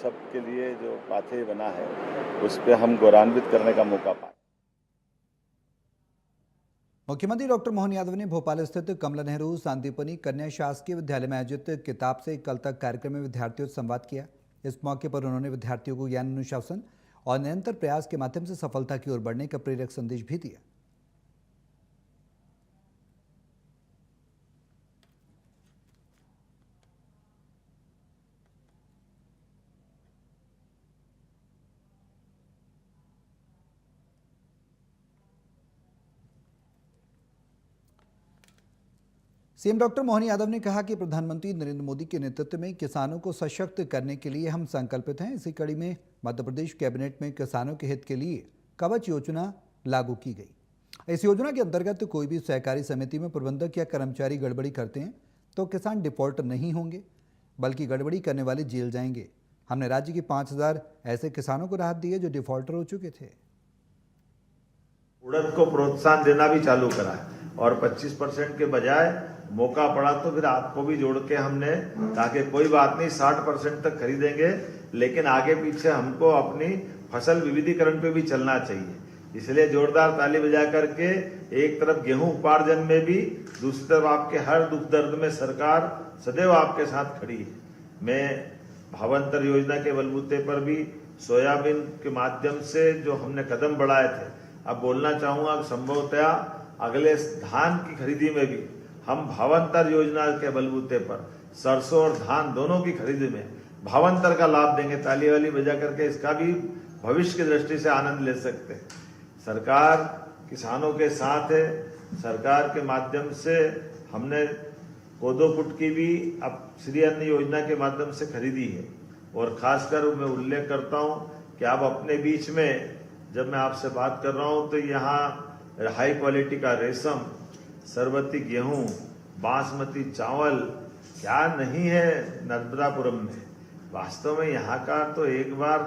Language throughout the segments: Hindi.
सबके लिए जो पाथवे बना है उस पे हम गौरवान्वित करने का मौका पाए। मुख्यमंत्री डॉक्टर मोहन यादव ने भोपाल स्थित कमला नेहरू सांदीपनि कन्या शासकीय विद्यालय में आयोजित किताब से कल तक कार्यक्रम में विद्यार्थियों से संवाद किया। इस मौके पर उन्होंने विद्यार्थियों को ज्ञान, अनुशासन और निरंतर प्रयास के माध्यम से सफलता की ओर बढ़ने का प्रेरक संदेश भी दिया। सीएम डॉक्टर मोहन यादव ने कहा कि प्रधानमंत्री नरेंद्र मोदी के नेतृत्व में किसानों को सशक्त करने के लिए हम संकल्पित हैं। इसी कड़ी में मध्य प्रदेश कैबिनेट में किसानों के हित के लिए कवच योजना लागू की गई। इस योजना के अंतर्गत कोई भी सहकारी समिति में प्रबंधक या कर्मचारी गड़बड़ी करते हैं तो किसान डिफॉल्टर नहीं होंगे, बल्कि गड़बड़ी करने वाले जेल जाएंगे। हमने राज्य के 5000 ऐसे किसानों को राहत दी है जो डिफॉल्टर हो चुके थे। उड़द को प्रोत्साहन देना भी चालू करा है और 25% के बजाय मौका पड़ा तो फिर आपको भी जोड़ के हमने, ताकि कोई बात नहीं 60% तक खरीदेंगे, लेकिन आगे पीछे हमको अपनी फसल विविधीकरण पे भी चलना चाहिए। इसलिए जोरदार ताली बजा करके एक तरफ गेहूं उपार्जन में भी, दूसरी तरफ आपके हर दुख दर्द में सरकार सदैव आपके साथ खड़ी है। मैं भावांतर योजना के बलबूते पर भी सोयाबीन के माध्यम से जो हमने कदम बढ़ाए थे, अब बोलना चाहूंगा संभवतया अगले धान की खरीदी में भी हम भावांतर योजना के बलबूते पर सरसों और धान दोनों की खरीदी में भावांतर का लाभ देंगे। ताली वाली बजा करके इसका भी भविष्य की दृष्टि से आनंद ले सकते हैं। सरकार किसानों के साथ है। सरकार के माध्यम से हमने कोदो कुट की भी अब श्री अन्न योजना के माध्यम से खरीदी है। और खासकर मैं उल्लेख करता हूं कि अब अपने बीच में जब मैं आपसे बात कर रहा हूं तो यहाँ हाई क्वालिटी का रेशम, सरबती गेहूं, बासमती चावल क्या नहीं है नर्मदापुरम में। वास्तव में यहाँ का तो एक बार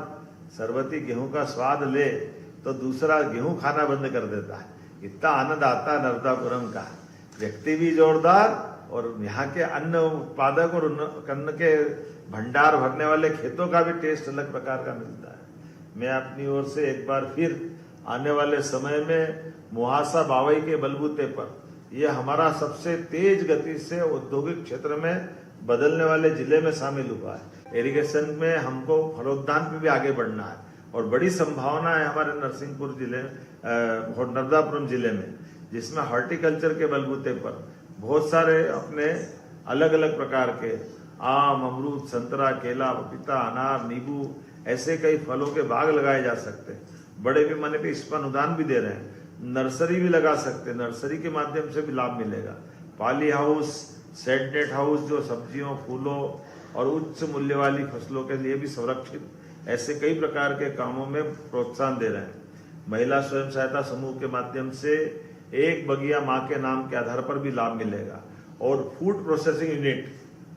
सरबती गेहूं का स्वाद ले तो दूसरा गेहूं खाना बंद कर देता है। इतना आनंद आता है नर्मदापुरम का। व्यक्ति भी जोरदार और यहाँ के अन्न उत्पादक और अन्न के भंडार भरने वाले खेतों का भी टेस्ट अलग प्रकार का मिलता है। मैं अपनी ओर से एक बार फिर आने वाले समय में मुहासा बावई के बलबूते पर यह हमारा सबसे तेज गति से औद्योगिक क्षेत्र में बदलने वाले जिले में शामिल हुआ है। इरिगेशन में हमको फलोद्यान पे भी आगे बढ़ना है और बड़ी संभावना है हमारे नरसिंहपुर जिले और नर्मदापुरम जिले में, जिसमें हॉर्टिकल्चर के बलबूते पर बहुत सारे अपने अलग अलग प्रकार के आम, अमरूद, संतरा, केला, पपीता, अनार, नींबू ऐसे कई फलों के बाग लगाए जा सकते हैं। बड़े पैमाने पे इस पर अनुदान भी दे रहे हैं। नर्सरी भी लगा सकते हैं, नर्सरी के माध्यम से भी लाभ मिलेगा। Poly house, shade net house जो सब्जियों, फूलों और उच्च मूल्य वाली फसलों के लिए भी संरक्षित, ऐसे कई प्रकार के कामों में प्रोत्साहन दे रहे हैं। महिला स्वयं सहायता समूह के माध्यम से एक बगिया माँ के नाम के आधार पर भी लाभ मिलेगा। और फूड प्रोसेसिंग यूनिट,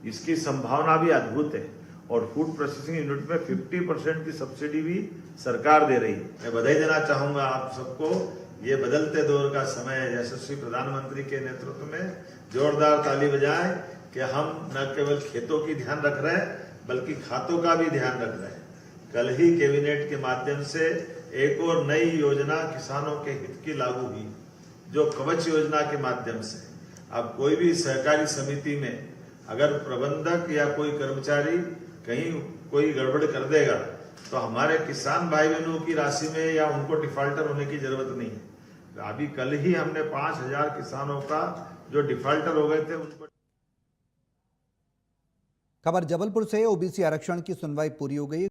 इसकी संभावना भी अद्भुत है और फूड प्रोसेसिंग यूनिट में 50% की सब्सिडी भी सरकार दे रही है। मैं बधाई देना चाहूंगा आप सबको। ये बदलते दौर का समय है। यशस्वी प्रधानमंत्री के नेतृत्व में जोरदार ताली बजाएं कि हम न केवल खेतों की ध्यान रख रहे हैं बल्कि खातों का भी ध्यान रख रहे हैं। कल ही कैबिनेट के माध्यम से एक और नई योजना किसानों के हित की लागू हुई, जो कवच योजना के माध्यम से अब कोई भी सहकारी समिति में अगर प्रबंधक या कोई कर्मचारी कहीं कोई गड़बड़ कर देगा तो हमारे किसान भाई बहनों की राशि में या उनको डिफॉल्टर होने की जरूरत नहीं है। अभी कल ही हमने 5000 किसानों का जो डिफॉल्टर हो गए थे उनको। खबर जबलपुर से। ओबीसी आरक्षण की सुनवाई पूरी हो गई।